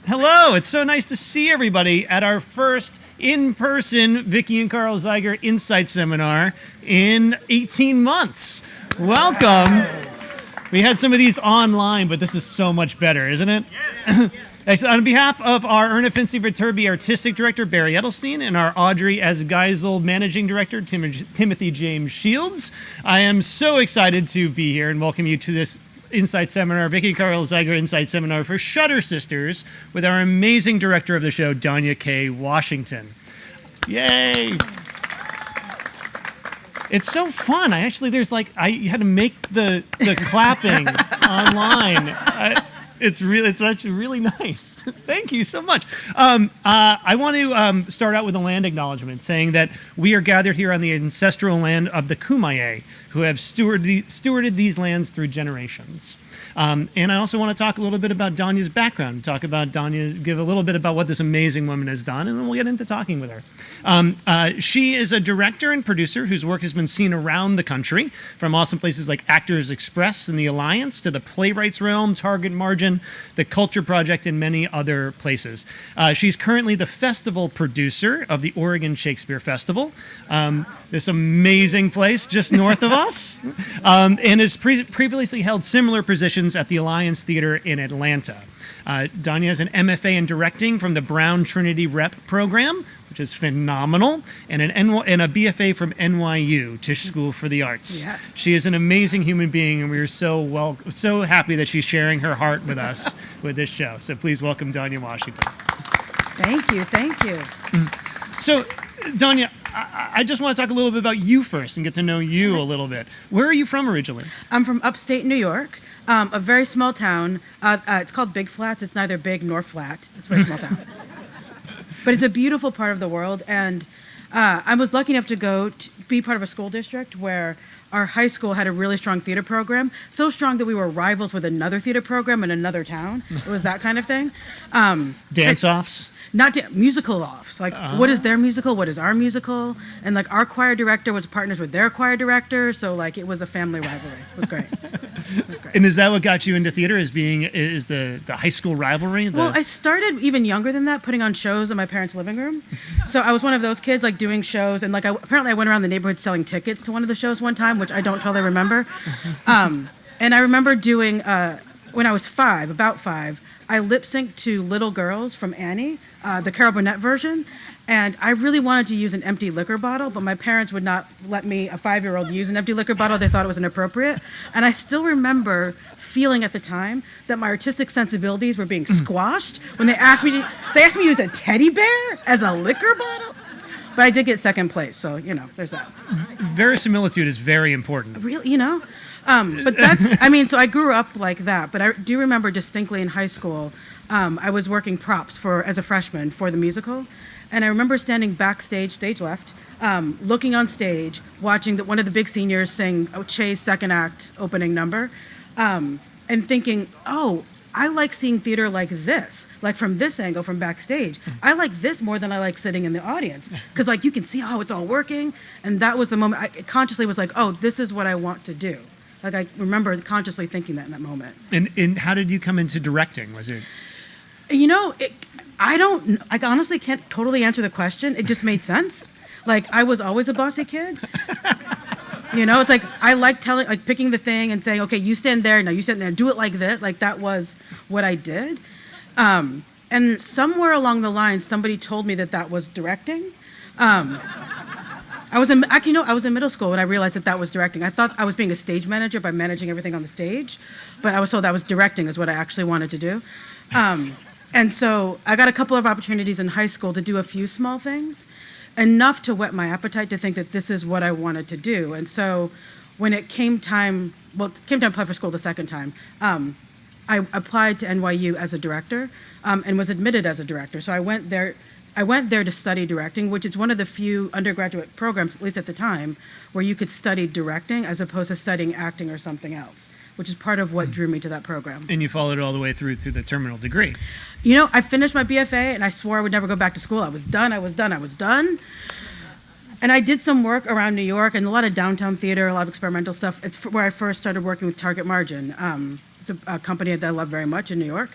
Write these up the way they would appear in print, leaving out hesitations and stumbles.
Hello, it's so nice to see everybody at our first in-person Vicki and Carl Zeiger Insight Seminar in 18 months. Welcome. We had some of these online, but this is so much better, isn't it? On behalf of our Erna Fincy Viterbi Artistic Director, Barry Edelstein, and our Audrey as Geisel Managing Director, Timothy James Shields, I am so excited to be here and welcome you to this Insight Seminar, Vicki and Carl Zeiger Insight Seminar for Shutter Sisters with our amazing director of the show, Donya Washington. Yay! It's so fun. I had to make the clapping online. It's actually really nice. Thank you so much. I want to start out with a land acknowledgement, saying that we are gathered here on the ancestral land of the Kumeyaay, who have stewarded these lands through generations. And I also want to talk a little bit about Donya's background, give a little bit about what this amazing woman has done, and then we'll get into talking with her. She is a director and producer whose work has been seen around the country, from awesome places like Actors Express and the Alliance to the Playwrights Realm, Target Margin, the Culture Project, and many other places. She's currently the festival producer of the Oregon Shakespeare Festival, this amazing place just north of us, and has previously held similar positions at the Alliance Theater in Atlanta. Donya has an MFA in directing from the Brown Trinity Rep program, which is phenomenal, and a BFA from NYU, Tisch School for the Arts. Yes. She is an amazing human being, and we are so happy that she's sharing her heart with us with this show. So please welcome Donya Washington. Thank you. So, Donya, I just want to talk a little bit about you first and get to know you a little bit. Where are you from originally? I'm from upstate New York, a very small town. It's called Big Flats. It's neither big nor flat. It's a very small town. But it's a beautiful part of the world, and I was lucky enough to be part of a school district where our high school had a really strong theater program, so strong that we were rivals with another theater program in another town. It was that kind of thing. Dance-offs? Musical offs. What is their musical? What is our musical? And our choir director was partners with their choir director, so it was a family rivalry. It was great. And is that what got you into theater? Is the high school rivalry? Well, I started even younger than that, putting on shows in my parents' living room. So I was one of those kids doing shows, and apparently I went around the neighborhood selling tickets to one of the shows one time, which I don't totally remember. And I remember doing when I was about five. I lip synced to Little Girls from Annie, the Carol Burnett version, and I really wanted to use an empty liquor bottle, but my parents would not let me, a 5-year-old, use an empty liquor bottle. They thought it was inappropriate, and I still remember feeling at the time that my artistic sensibilities were being squashed when they asked me to use a teddy bear as a liquor bottle. But I did get second place, so there's that. Verisimilitude is very important. Really, but that's, so I grew up like that, but I do remember distinctly in high school, I was working props as a freshman for the musical, and I remember standing backstage, stage left, looking on stage, watching one of the big seniors sing Che's second act opening number, and thinking, oh, I like seeing theater like this, from this angle, from backstage. I like this more than I like sitting in the audience, because you can see how it's all working, and that was the moment I consciously was oh, this is what I want to do. I remember consciously thinking that in that moment. And how did you come into directing? Was it? I honestly can't totally answer the question. It just made sense. I was always a bossy kid. It's I like picking the thing and saying, okay, you stand there, now you stand there, do it like this. That was what I did. And somewhere along the line, somebody told me that was directing. I was in middle school when I realized that was directing. I thought I was being a stage manager by managing everything on the stage, but I was told that was directing is what I actually wanted to do. And so I got a couple of opportunities in high school to do a few small things, enough to whet my appetite to think that this is what I wanted to do. And so when it came time to apply for school the second time, I applied to NYU as a director and was admitted as a director. So I went there to study directing, which is one of the few undergraduate programs, at least at the time, where you could study directing as opposed to studying acting or something else, which is part of what drew me to that program. And you followed it all the way through the terminal degree. I finished my BFA, and I swore I would never go back to school. I was done. And I did some work around New York and a lot of downtown theater, a lot of experimental stuff. It's where I first started working with Target Margin. It's a company that I love very much in New York.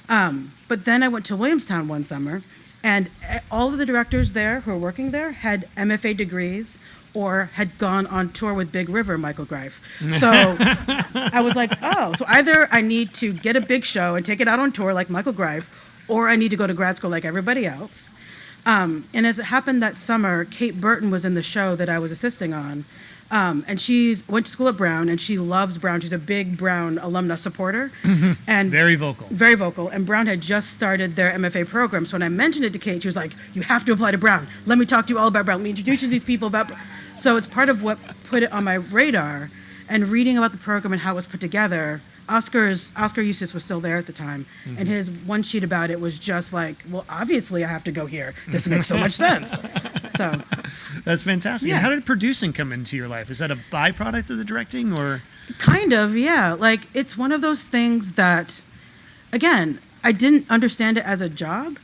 But then I went to Williamstown one summer, and all of the directors there who were working there had MFA degrees or had gone on tour with Big River, Michael Greif. So I was like, oh, so either I need to get a big show and take it out on tour like Michael Greif, or I need to go to grad school like everybody else. And as it happened that summer, Kate Burton was in the show that I was assisting on. And she went to school at Brown, and she loves Brown. She's a big Brown alumna supporter. And Very vocal. Very vocal. And Brown had just started their MFA program. So when I mentioned it to Kate, she was like, you have to apply to Brown. Let me talk to you all about Brown. Let me introduce you to these people about Brown. So it's part of what put it on my radar. And reading about the program and how it was put together, Oscar Eustace was still there at the time, and his one sheet about it was just like, well, obviously I have to go here. This makes so much sense. So that's fantastic. Yeah. And how did producing come into your life? Is that a byproduct of the directing, or? Kind of, yeah. Like, it's one of those things that, again, I didn't understand it as a job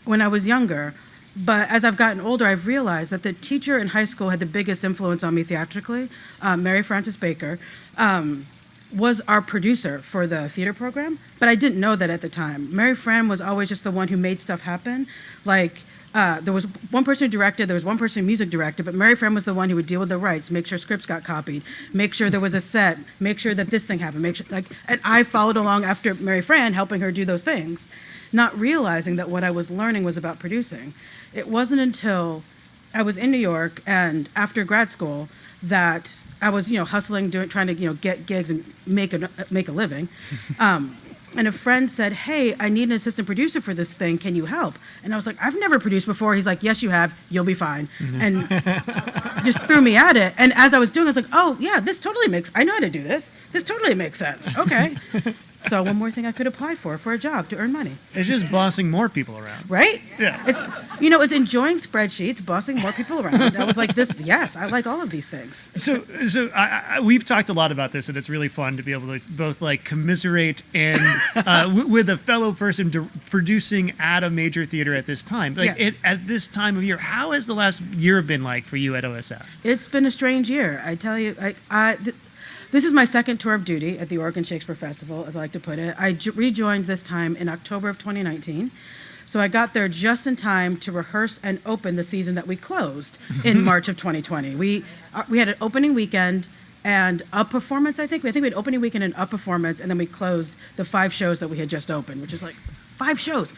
when I was younger, but as I've gotten older, I've realized that the teacher in high school had the biggest influence on me theatrically, Mary Frances Baker, was our producer for the theater program, but I didn't know that at the time. Mary Fran was always just the one who made stuff happen. Like, there was one person who directed, there was one person who music directed, but Mary Fran was the one who would deal with the rights, make sure scripts got copied, make sure there was a set, make sure that this thing happened, and I followed along after Mary Fran, helping her do those things, not realizing that what I was learning was about producing. It wasn't until I was in New York and after grad school that I was, hustling, trying to, get gigs and make a living. And a friend said, hey, I need an assistant producer for this thing. Can you help? And I was like, I've never produced before. He's like, yes, you have. You'll be fine. And just threw me at it. And as I was doing, I was like, oh, yeah, I know how to do this. This totally makes sense. Okay. So one more thing I could apply for a job to earn money. It's just bossing more people around. Right? Yeah. It's enjoying spreadsheets, bossing more people around. I was like, yes, I like all of these things. So we've talked a lot about this, and it's really fun to be able to both commiserate and with a fellow person producing at a major theater at this time. At this time of year, how has the last year been like for you at OSF? It's been a strange year. I tell you, this is my second tour of duty at the Oregon Shakespeare Festival, as I like to put it. I rejoined this time in October of 2019. So I got there just in time to rehearse and open the season that we closed in March of 2020. We had an opening weekend and a performance, I think. We had opening weekend and a performance, and then we closed the 5 shows that we had just opened, which is like 5 shows.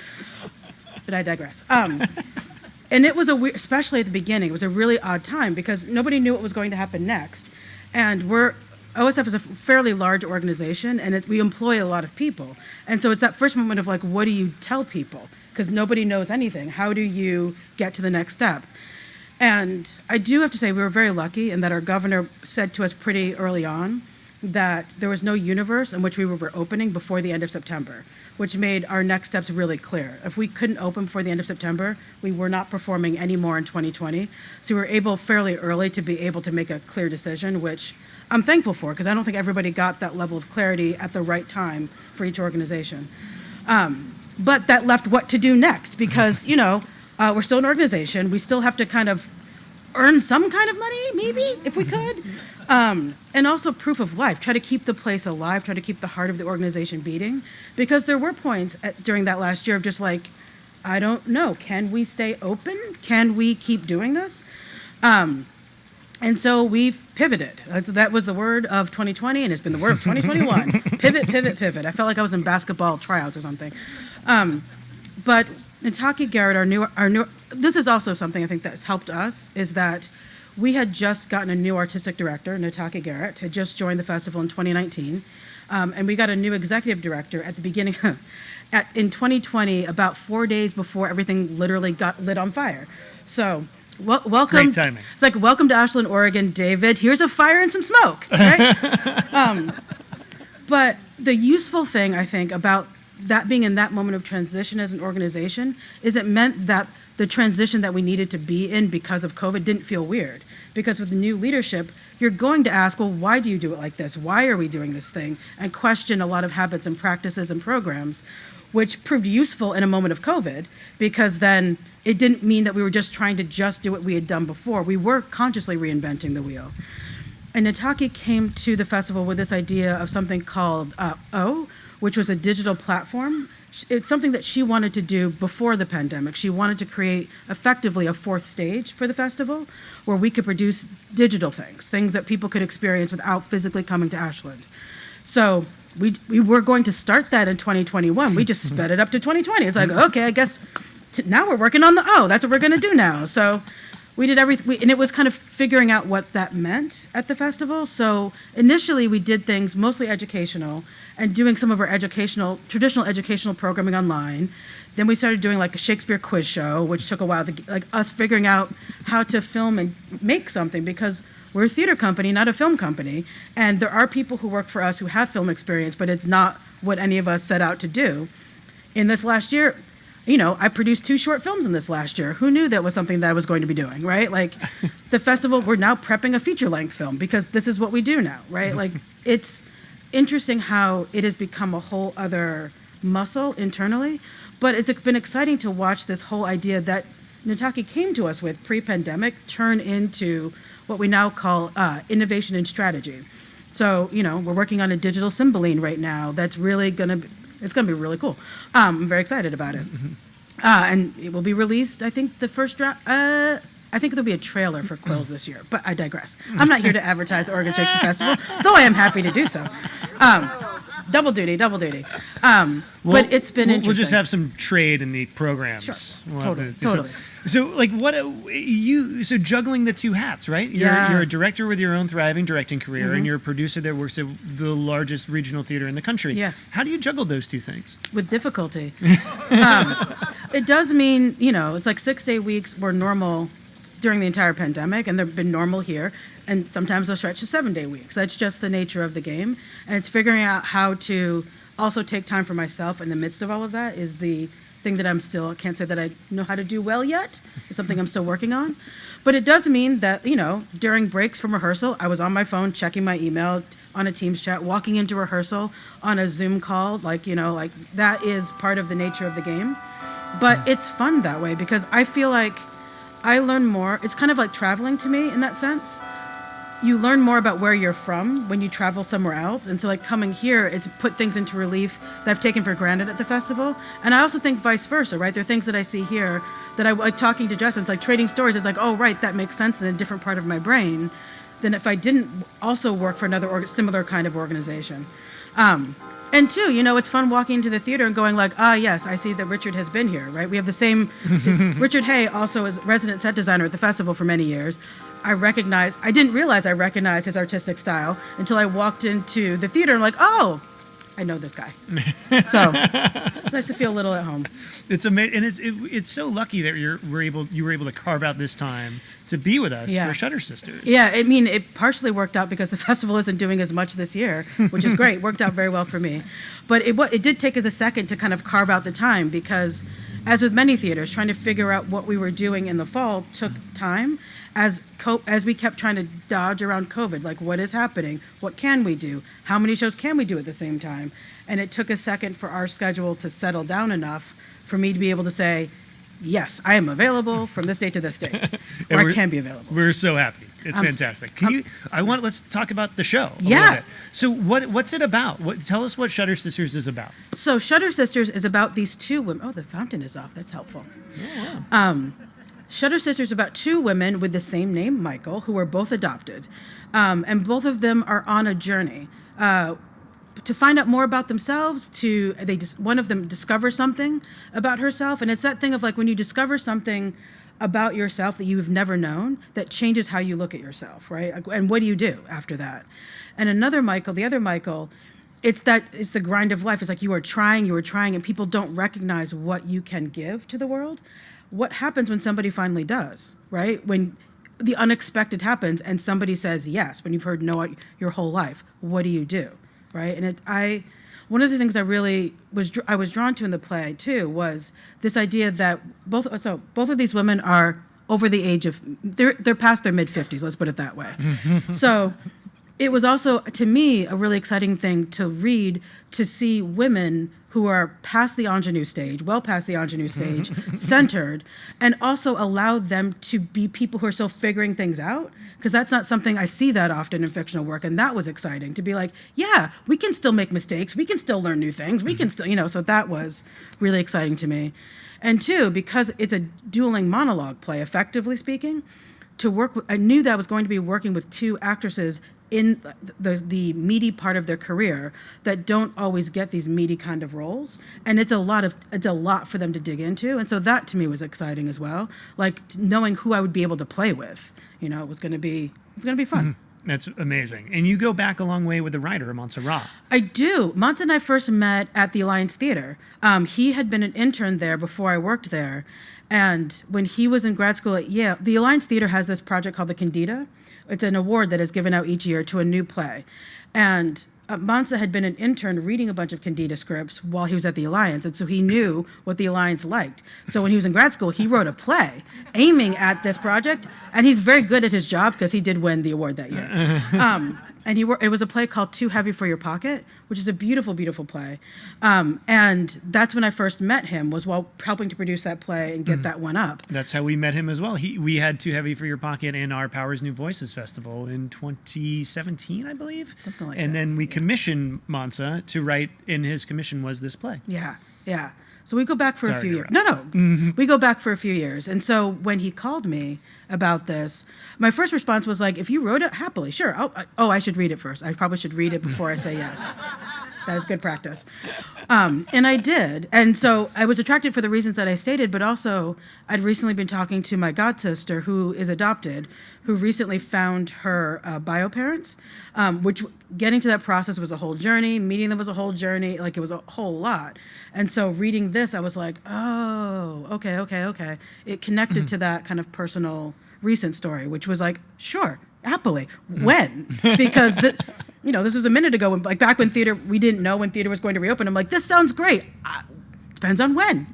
But I digress. And it was especially at the beginning, it was a really odd time because nobody knew what was going to happen next. And OSF is a fairly large organization, and we employ a lot of people. And so it's that first moment of what do you tell people? Because nobody knows anything. How do you get to the next step? And I do have to say we were very lucky in that our governor said to us pretty early on that there was no universe in which we were opening before the end of September, which made our next steps really clear. If we couldn't open before the end of September, we were not performing anymore in 2020. So we were able fairly early to be able to make a clear decision, which I'm thankful for, because I don't think everybody got that level of clarity at the right time for each organization. But that left what to do next, because, we're still an organization. We still have to kind of earn some kind of money, maybe, if we could. And also proof of life, try to keep the place alive, try to keep the heart of the organization beating. Because there were points during that last year of just I don't know, can we stay open? Can we keep doing this? And so we've pivoted. That was the word of 2020, and it's been the word of 2021. Pivot, pivot, pivot. I felt like I was in basketball tryouts or something. But Nataki, Garrett, our new. This is also something I think that's helped us, is that we had just gotten a new artistic director, Nataki Garrett, had just joined the festival in 2019. And we got a new executive director at the beginning, in 2020, about 4 days before everything literally got lit on fire. So welcome. Great timing. It's welcome to Ashland, Oregon, David. Here's a fire and some smoke, right? But the useful thing, I think, about that being in that moment of transition as an organization is it meant that the transition that we needed to be in because of COVID didn't feel weird. Because with the new leadership, you're going to ask, well, why do you do it like this? Why are we doing this thing? And question a lot of habits and practices and programs, which proved useful in a moment of COVID, because then it didn't mean that we were just trying to just do what we had done before. We were consciously reinventing the wheel. And Nataki came to the festival with this idea of something called O, which was a digital platform. it's something that she wanted to do before the pandemic. She wanted to create effectively a fourth stage for the festival where we could produce digital things that people could experience without physically coming to Ashland. So we were going to start that in 2021. We just sped it up to 2020. It's like, okay, I guess now we're working on that's what we're going to do now. So we did everything, and it was kind of figuring out what that meant at the festival. So initially we did things mostly educational and doing some of our traditional educational programming online. Then we started doing like a Shakespeare quiz show, which took a while to like us figuring out how to film and make something, because we're a theater company, not a film company. And there are people who work for us who have film experience, but it's not what any of us set out to do. In this last year, I produced 2 short films in this last year. Who knew that was something that I was going to be doing, right? Like the festival, we're now prepping a feature-length film because this is what we do now, right? Like it's interesting how it has become a whole other muscle internally, but it's been exciting to watch this whole idea that Nataki came to us with pre-pandemic turn into what we now call innovation and strategy. So, we're working on a digital Cymbeline right now that's really it's going to be really cool. I'm very excited about it. And it will be released, I think, the first draft. I think there'll be a trailer for Quills this year, but I digress. I'm not here to advertise the Oregon Shakespeare Festival, though I am happy to do so. Double duty. But it's been interesting. We'll just have some trade in the programs. Sure. We'll Totally. So, like, so juggling the 2 hats, right? You're a director with your own thriving directing career, and you're a producer that works at the largest regional theater in the country. Yeah. How do you juggle those 2 things? With difficulty. It does mean, it's like 6-day weeks were normal during the entire pandemic, and they've been normal here. And sometimes they'll stretch to 7-day weeks. That's just the nature of the game. And it's figuring out how to also take time for myself in the midst of all of that is the thing that I can't say that I know how to do well yet. It's something I'm still working on. But it does mean that, during breaks from rehearsal, I was on my phone checking my email on a Teams chat, walking into rehearsal on a Zoom call, like that is part of the nature of the game. But it's fun that way because I feel like I learn more. It's kind of like traveling to me in that sense. You learn more about where you're from when you travel somewhere else. And so like coming here, it's put things into relief that I've taken for granted at the festival. And I also think vice versa, right? There are things that I see here that I like talking to Justin. It's like trading stories. It's like, oh, right, that makes sense in a different part of my brain than if I didn't also work for another similar kind of organization. And 2, it's fun walking into the theater and going like, yes, I see that Richard has been here, right? We have the same, Richard Hay also is resident set designer at the festival for many years. I didn't realize I recognized his artistic style until I walked into the theater and like, oh, I know this guy. So it's nice to feel a little at home. It's amazing, and it's so lucky that you were able to carve out this time to be with us for Shutter Sisters. Yeah, I mean, it partially worked out because the festival isn't doing as much this year, which is great. Worked out very well for me. But it did take us a second to kind of carve out the time because, as with many theaters, trying to figure out what we were doing in the fall took time. As we kept trying to dodge around COVID, like what is happening? What can we do? How many shows can we do at the same time? And it took a second for our schedule to settle down enough for me to be able to say, yes, I am available from this date to this date, or I can be available. We're so happy. It's fantastic. Let's talk about the show a little bit. So what's it about? Tell us what Shutter Sisters is about. So Shutter Sisters is about these 2 women. Oh, the fountain is off. That's helpful. Yeah. Shutter Sisters is about 2 women with the same name, Michael, who are both adopted. And both of them are on a journey to find out more about themselves. One of them discovers something about herself. And it's that thing of like when you discover something about yourself that you've never known, that changes how you look at yourself, right? And what do you do after that? And the other Michael, it's the grind of life. It's like you are trying, and people don't recognize what you can give to the world. What happens when somebody finally does, right? When the unexpected happens and somebody says yes, when you've heard no your whole life, what do you do, right? And one of the things I was drawn to in the play too was this idea that both of these women are over the age of they're past their mid-50s. Let's put it that way. So it was also to me a really exciting thing to read, to see women who are past the ingenue stage, well past the ingenue stage, centered, and also allow them to be people who are still figuring things out. Because that's not something I see that often in fictional work. And that was exciting to be like, yeah, we can still make mistakes. We can still learn new things. We can still, so that was really exciting to me. And two, because it's a dueling monologue play, effectively speaking, I knew that I was going to be working with two actresses in the meaty part of their career that don't always get these meaty kind of roles, and it's a lot for them to dig into, and so that to me was exciting as well. Like knowing who I would be able to play with, it was going to be fun. That's amazing. And you go back a long way with the writer, Mansa. I do. Mansa and I first met at the Alliance Theater. He had been an intern there before I worked there, and when he was in grad school at Yale, the Alliance Theater has this project called the Candida. It's an award that is given out each year to a new play. And Mansa had been an intern reading a bunch of Candida scripts while he was at the Alliance, and so he knew what the Alliance liked. So when he was in grad school, he wrote a play aiming at this project, and he's very good at his job because he did win the award that year. And it was a play called Too Heavy for Your Pocket, which is a beautiful, beautiful play. And that's when I first met him, was while helping to produce that play and get that one up. That's how we met him as well. We had Too Heavy for Your Pocket in our Powers New Voices Festival in 2017, I believe. Something like and that. then we commissioned Mansa to write, and his commission was this play. Yeah. So we go back for a few years. interrupt. No. We go back for a few years. And so when he called me about this, my first response was like, if you wrote it, happily, sure. I should read it first. I probably should read it before I say yes. That is good practice. And I did. And so I was attracted for the reasons that I stated, but also I'd recently been talking to my godsister who is adopted, who recently found her bio parents, which getting to that process was a whole journey. Meeting them was a whole journey. Like it was a whole lot. And so reading this, I was like, oh, okay. It connected to that kind of personal recent story, which was like, sure, happily. When? Because this was a minute ago, like back when theater, we didn't know when theater was going to reopen. I'm like, this sounds great. Depends on when.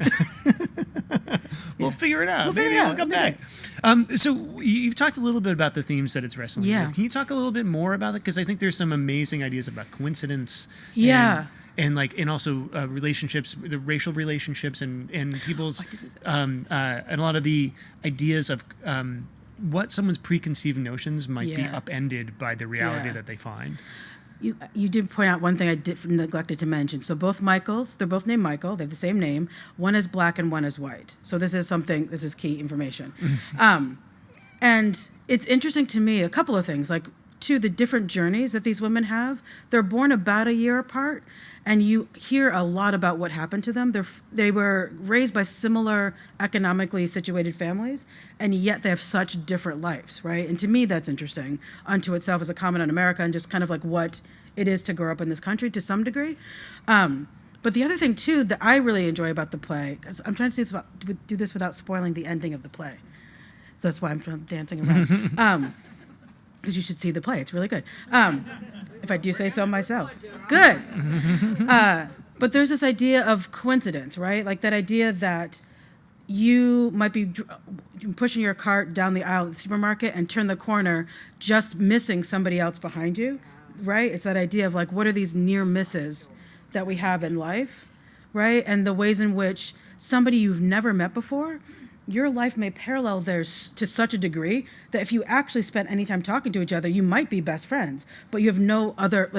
We'll figure it out. Maybe We'll come back. So you've talked a little bit about the themes that it's wrestling with. Can you talk a little bit more about it? Because I think there's some amazing ideas about coincidence. Yeah. And also relationships, the racial relationships, and people's and a lot of the ideas of what someone's preconceived notions might be upended by the reality that they find. You did point out one thing I neglected to mention. So both Michaels, they're both named Michael. They have the same name. One is black and one is white. So this is key information. And it's interesting to me, a couple of things, like the different journeys that these women have. They're born about a year apart, and you hear a lot about what happened to them. They were raised by similar economically situated families, and yet they have such different lives, right? And to me, that's interesting unto itself as a comment on America and just kind of like what it is to grow up in this country to some degree. But the other thing, too, that I really enjoy about the play, because I'm trying to do this without spoiling the ending of the play. So that's why I'm dancing around. Because you should see the play. It's really good. If I do say so myself. Good. But there's this idea of coincidence, right? Like that idea that you might be pushing your cart down the aisle at the supermarket and turn the corner just missing somebody else behind you, right? It's that idea of like, what are these near misses that we have in life, right? And the ways in which somebody you've never met before, your life may parallel theirs to such a degree that if you actually spent any time talking to each other, you might be best friends, but you have no other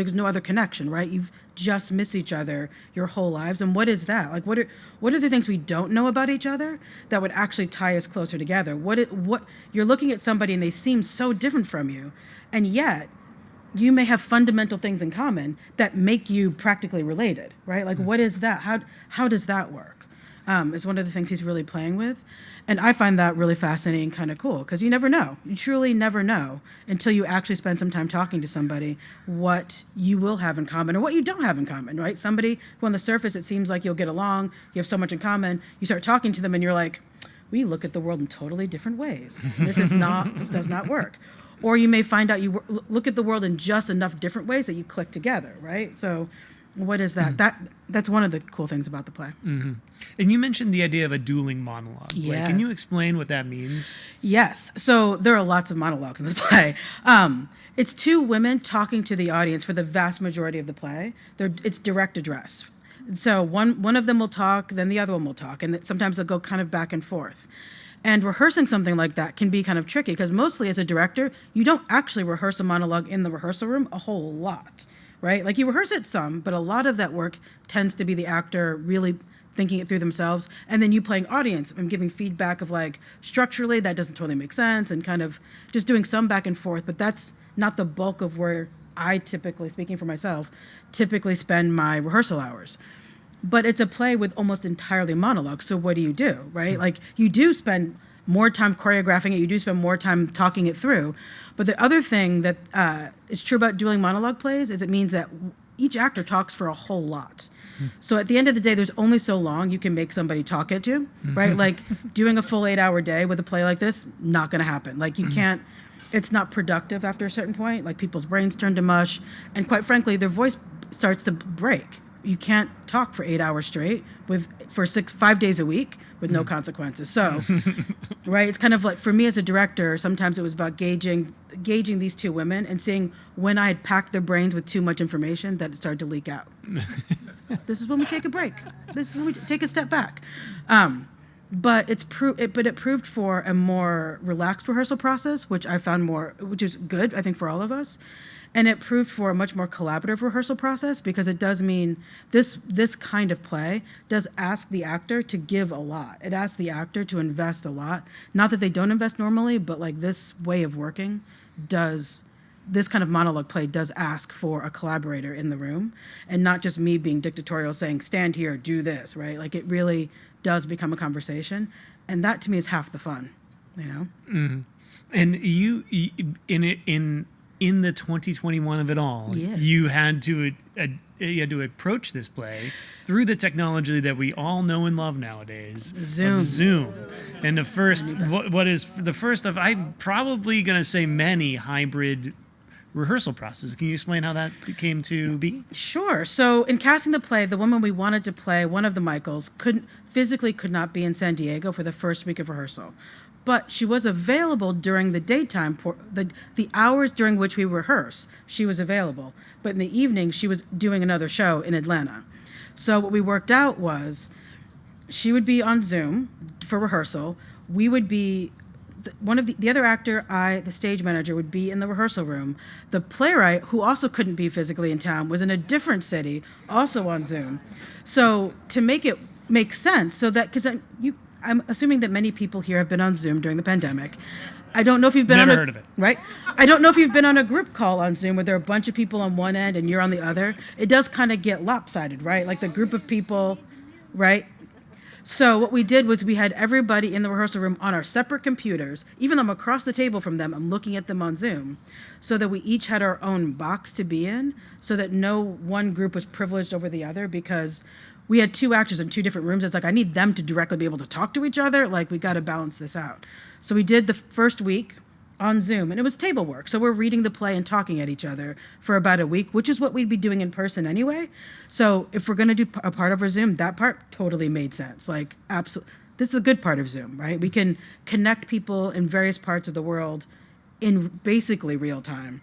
connection, right? You've just missed each other your whole lives. And what is that? Like, what are the things we don't know about each other that would actually tie us closer together? What you're looking at somebody and they seem so different from you, and yet you may have fundamental things in common that make you practically related, right? Like, what is that? How does that work? Is one of the things he's really playing with. And I find that really fascinating and kind of cool because you never know. You truly never know until you actually spend some time talking to somebody what you will have in common or what you don't have in common, right? Somebody who on the surface it seems like you'll get along, you have so much in common, you start talking to them and you're like, we look at the world in totally different ways. This does not work. Or you may find out you look at the world in just enough different ways that you click together, right? So what is that? That's one of the cool things about the play. Mm-hmm. And you mentioned the idea of a dueling monologue. Yes. Like, can you explain what that means? Yes. So there are lots of monologues in this play. It's two women talking to the audience for the vast majority of the play. It's direct address. So one of them will talk, then the other one will talk, and sometimes they'll go kind of back and forth. And rehearsing something like that can be kind of tricky because mostly as a director, you don't actually rehearse a monologue in the rehearsal room a whole lot, right? Like you rehearse it some, but a lot of that work tends to be the actor really thinking it through themselves, and then you playing audience and giving feedback of like structurally that doesn't totally make sense and kind of just doing some back and forth, but that's not the bulk of where I typically, speaking for myself, typically spend my rehearsal hours. But it's a play with almost entirely monologue. So what do? Right? Like you do spend more time choreographing it. You do spend more time talking it through. But the other thing that is true about doing monologue plays is it means that each actor talks for a whole lot. So at the end of the day, there's only so long you can make somebody talk at you, right? Like doing a full 8-hour day with a play like this, not going to happen. Like you can't, it's not productive after a certain point. Like people's brains turn to mush. And quite frankly, their voice starts to break. You can't talk for 8 hours straight for 5 days a week with no consequences. So, right, it's kind of like for me as a director, sometimes it was about gauging these two women and seeing when I had packed their brains with too much information that it started to leak out. This is when we take a break. This is when we take a step back. But it proved for a more relaxed rehearsal process, which I found which is good, I think, for all of us. And it proved for a much more collaborative rehearsal process because it does mean this kind of play does ask the actor to give a lot. It asks the actor to invest a lot. Not that they don't invest normally, but like this way of working this kind of monologue play does ask for a collaborator in the room and not just me being dictatorial saying, stand here, do this, right? Like it really does become a conversation. And that to me is half the fun, you know? Mm-hmm. And you, in the 2021 of it all, yes. you had to approach this play through the technology that we all know and love nowadays, Zoom. And the first, what is the first of, I'm probably going to say many hybrid rehearsal process. Can you explain how that came to be? Sure. So in casting the play, the woman we wanted to play, one of the Michaels, could not be in San Diego for the first week of rehearsal. But she was available during the daytime, the hours during which we rehearse, she was available. But in the evening, she was doing another show in Atlanta. So what we worked out was she would be on Zoom for rehearsal. We would be, one of the other actor, the stage manager, would be in the rehearsal room. The playwright, who also couldn't be physically in town, was in a different city, also on Zoom. So to make it make sense, so that, because I'm assuming that many people here have been on Zoom during the pandemic. I don't know if you've been Never heard of it. Right? I don't know if you've been on a group call on Zoom where there are a bunch of people on one end and you're on the other. It does kind of get lopsided, right? Like the group of people, right? So what we did was we had everybody in the rehearsal room on our separate computers. Even though I'm across the table from them, I'm looking at them on Zoom, so that we each had our own box to be in, so that no one group was privileged over the other, because we had two actors in two different rooms. It's like, I need them to directly be able to talk to each other. Like, we got to balance this out. So we did the first week on Zoom, and it was table work. So we're reading the play and talking at each other for about a week, which is what we'd be doing in person anyway. So if we're going to do a part of our Zoom, that part totally made sense. Like, absolutely. This is the good part of Zoom, right? We can connect people in various parts of the world in basically real time,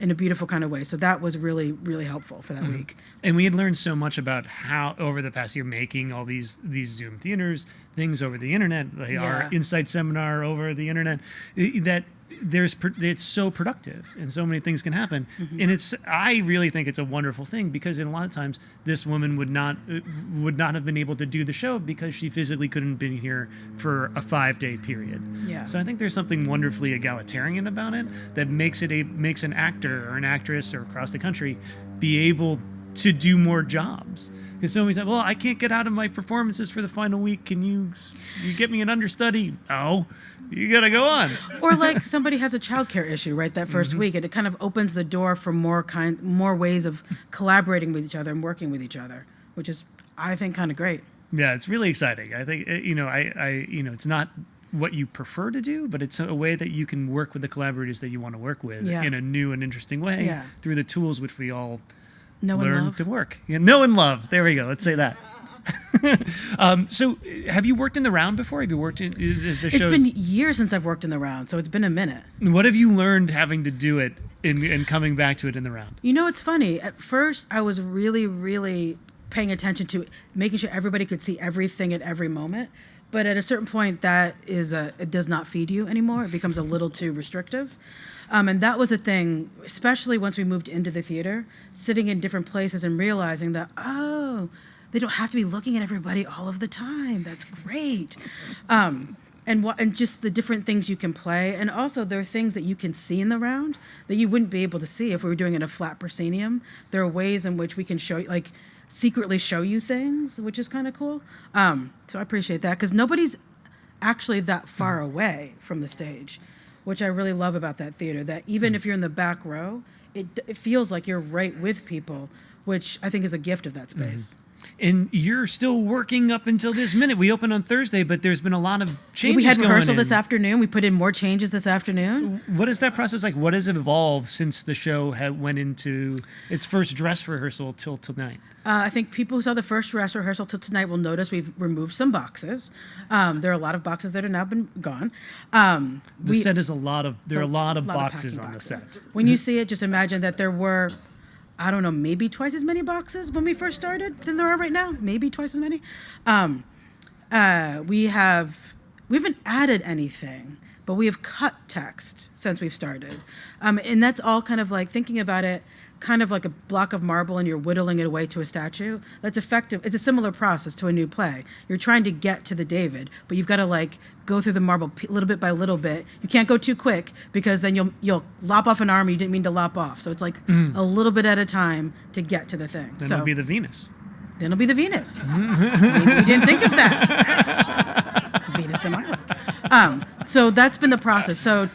in a beautiful kind of way. So that was really, really helpful for that week. And we had learned so much about how, over the past year, making all these Zoom theaters, things over the internet, like our Insight seminar over the internet, that it's so productive and so many things can happen. Mm-hmm. And I really think it's a wonderful thing, because in a lot of times this woman would not have been able to do the show because she physically couldn't be here for a 5-day period. Yeah. So I think there's something wonderfully egalitarian about it that makes an actor or an actress or across the country be able to do more jobs. Because so many times, well, I can't get out of my performances for the final week. Can you get me an understudy? No, you gotta go on. Or like somebody has a childcare issue, right? That first week, and it kind of opens the door for more ways of collaborating with each other and working with each other, which is, I think, kind of great. Yeah, it's really exciting. I think it's not what you prefer to do, but it's a way that you can work with the collaborators that you want to work with in a new and interesting way through the tools which we all learn to work. Yeah, know and love. There we go. Let's say that. So have you worked in the round before? Have you worked in It's been years since I've worked in the round, so it's been a minute. What have you learned having to do it and coming back to it in the round? You know, it's funny. At first, I was really, really paying attention to making sure everybody could see everything at every moment. But at a certain point, it does not feed you anymore. It becomes a little too restrictive. And that was a thing, especially once we moved into the theater, sitting in different places and realizing that, they don't have to be looking at everybody all of the time. That's great. And just the different things you can play. And also there are things that you can see in the round that you wouldn't be able to see if we were doing it in a flat proscenium. There are ways in which we can show, like, secretly show you things, which is kind of cool. So I appreciate that because nobody's actually that far away from the stage, which I really love about that theater, that even if you're in the back row, it feels like you're right with people, which I think is a gift of that space. And you're still working up until this minute. We open on Thursday, but there's been a lot of changes. We had going rehearsal in. this afternoon. We put in more changes this afternoon. What is that process like? What has evolved since the show went into its first dress rehearsal till tonight? I think people who saw the first dress rehearsal till tonight will notice we've removed some boxes. There are a lot of boxes that have now been gone. The set is there are a lot of boxes on the set. When you see it, just imagine that there were, I don't know, maybe twice as many boxes when we first started than there are right now. Maybe twice as many. We haven't added anything, but we have cut text since we've started. And that's all kind of like thinking about it, kind of like a block of marble and you're whittling it away to a statue. That's effective. It's a similar process to a new play. You're trying to get to the David, but you've got to like go through the marble little bit by little bit. You can't go too quick because then you'll lop off an arm you didn't mean to lop off. So it's like a little bit at a time to get to the thing. Then it'll be the Venus. Then it'll be the Venus. Maybe we didn't think of that. Venus de Milo. So that's been the process. So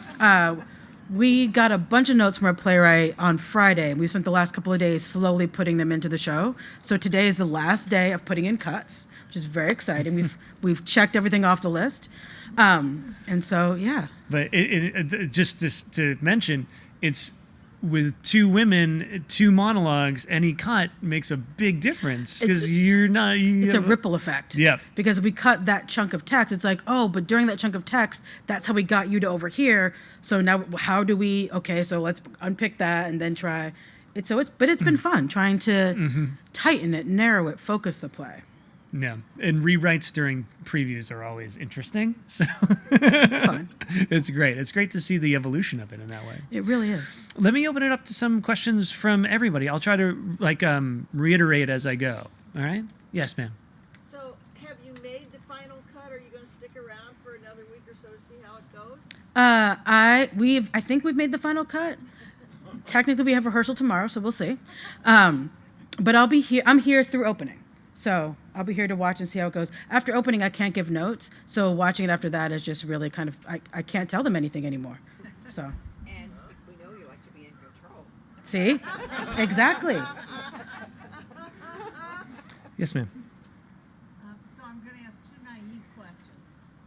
we got a bunch of notes from our playwright on Friday. We spent the last couple of days slowly putting them into the show. So today is the last day of putting in cuts, which is very exciting. We've checked everything off the list. And so, yeah. But just to mention, it's with two women, two monologues, any cut makes a big difference because it's a ripple effect. Yeah. Because we cut that chunk of text, it's like, but during that chunk of text, that's how we got you to over here. So now how do we? Okay, so let's unpick that and then try. But it's been fun trying to tighten it, narrow it, focus the play. Yeah, and rewrites during previews are always interesting. So it's fun. It's great. It's great to see the evolution of it in that way. It really is. Let me open it up to some questions from everybody. I'll try to reiterate as I go. All right? Yes, ma'am. So, have you made the final cut? Are you going to stick around for another week or so to see how it goes? I think we've made the final cut. Technically, we have rehearsal tomorrow, so we'll see. But I'll be here. I'm here through opening. So I'll be here to watch and see how it goes. After opening, I can't give notes. So watching it after that is just really kind of, I can't tell them anything anymore. So. And we know you like to be in control. See? Exactly. Yes, ma'am. So I'm going to ask two naive questions.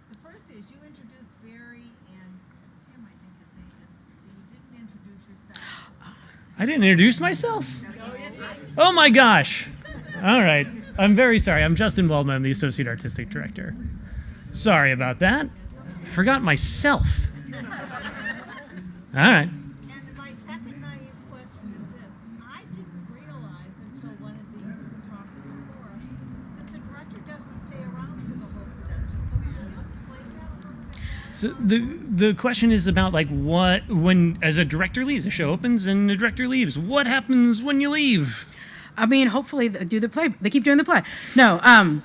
The first is, you introduced Barry and Tim, I think his name is, but you didn't introduce yourself. I didn't introduce myself? Oh my gosh. All right. I'm very sorry. I'm Justin Waldman. I'm the Associate Artistic Director. Sorry about that. I forgot myself. All right. And my second naive question is this. I didn't realize until one of these talks before that the director doesn't stay around for the whole production. So can you explain that a little bit? So the question is about like when as a director leaves, a show opens and the director leaves. What happens when you leave? I mean, hopefully they do the play. They keep doing the play. No,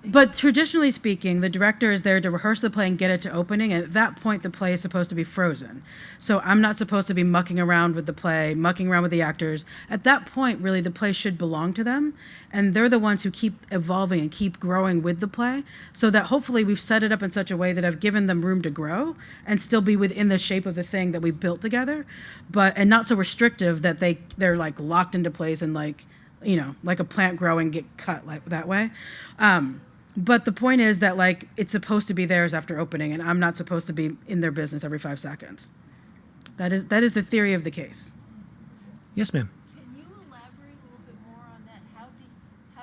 but traditionally speaking, the director is there to rehearse the play and get it to opening. And at that point, the play is supposed to be frozen. So I'm not supposed to be mucking around with the play, mucking around with the actors. At that point, really, the play should belong to them. And they're the ones who keep evolving and keep growing with the play. So that hopefully we've set it up in such a way that I've given them room to grow and still be within the shape of the thing that we built together. And not so restrictive that they're like locked into place and like, like a plant growing, get cut like that way. But the point is that like it's supposed to be theirs after opening, and I'm not supposed to be in their business every 5 seconds. That is the theory of the case. Yes, ma'am. Can you elaborate a little bit more on that? How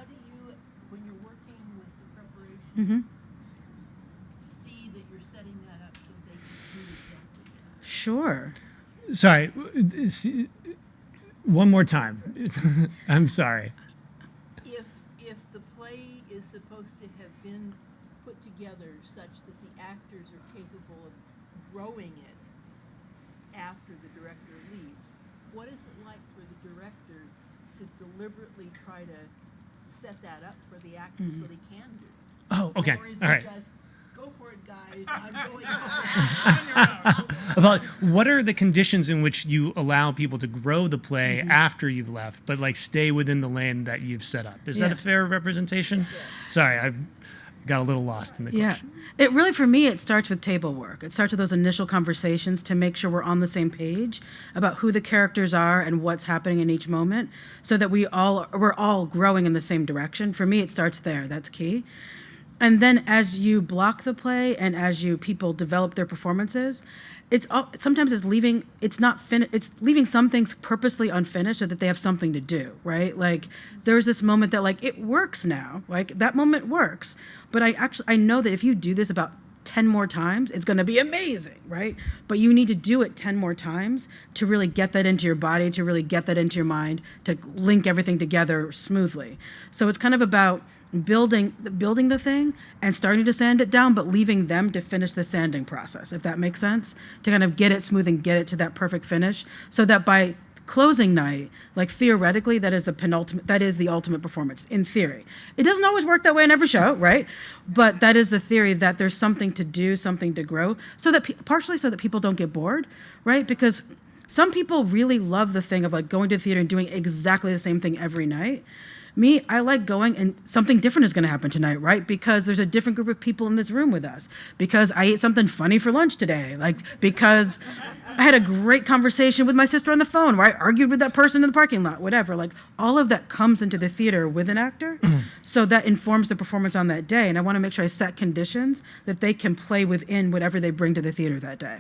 do you, when you're working with the preparation, see that you're setting that up so they can do exactly that? Sure. Sorry. One more time. I'm sorry. If is supposed to have been put together such that the actors are capable of growing it after the director leaves. What is it like for the director to deliberately try to set that up for the actors so they can do it? Oh, okay. Or is All it right. just, go for it, guys, I'm going home. About what are the conditions in which you allow people to grow the play after you've left, but like stay within the lane that you've set up? Is that Yeah. a fair representation? Sorry, I got a little lost in the Yeah. question. It really, for me, it starts with table work. It starts with those initial conversations to make sure we're on the same page about who the characters are and what's happening in each moment, so that we're all growing in the same direction. For me, it starts there. That's key. And then as you block the play and as people develop their performances, sometimes it's leaving some things purposely unfinished so that they have something to do, right? Like there's this moment that like it works now, like that moment works, but I know that if you do this about 10 more times, it's going to be amazing, right? But you need to do it 10 more times to really get that into your body, to really get that into your mind, to link everything together smoothly. So it's kind of about building the thing and starting to sand it down, but leaving them to finish the sanding process, if that makes sense, to kind of get it smooth and get it to that perfect finish, so that by closing night, like theoretically, that is the ultimate performance in theory. It doesn't always work that way in every show, right? But that is the theory, that there's something to do, something to grow, so that partially so that people don't get bored, right? Because some people really love the thing of like going to the theater and doing exactly the same thing every night. Me, I like going and something different is going to happen tonight, right? Because there's a different group of people in this room with us. Because I ate something funny for lunch today. Like, because I had a great conversation with my sister on the phone, where I argued with that person in the parking lot, whatever. Like, all of that comes into the theater with an actor. So that informs the performance on that day. And I want to make sure I set conditions that they can play within whatever they bring to the theater that day.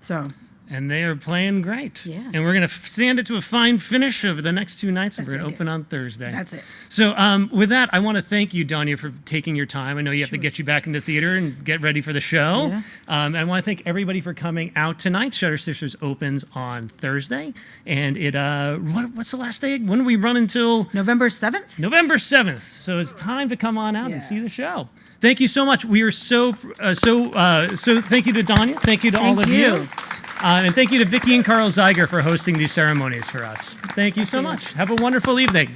So... And they are playing great. Yeah. And we're going to sand it to a fine finish over the next 2 nights, and we're going to open on Thursday. That's it. So with that, I want to thank you, Donya, for taking your time. I know you have to get you back into theater and get ready for the show. Yeah. And I want to thank everybody for coming out tonight. Shutter Sisters opens on Thursday. And it what's the last day? When do we run until? November 7th? November 7th. So it's time to come on out and see the show. Thank you so much. We are so thank you to Donya. Thank you to all of you. And thank you to Vicki and Carl Zeiger for hosting these ceremonies for us. Thank you so much. Have a wonderful evening.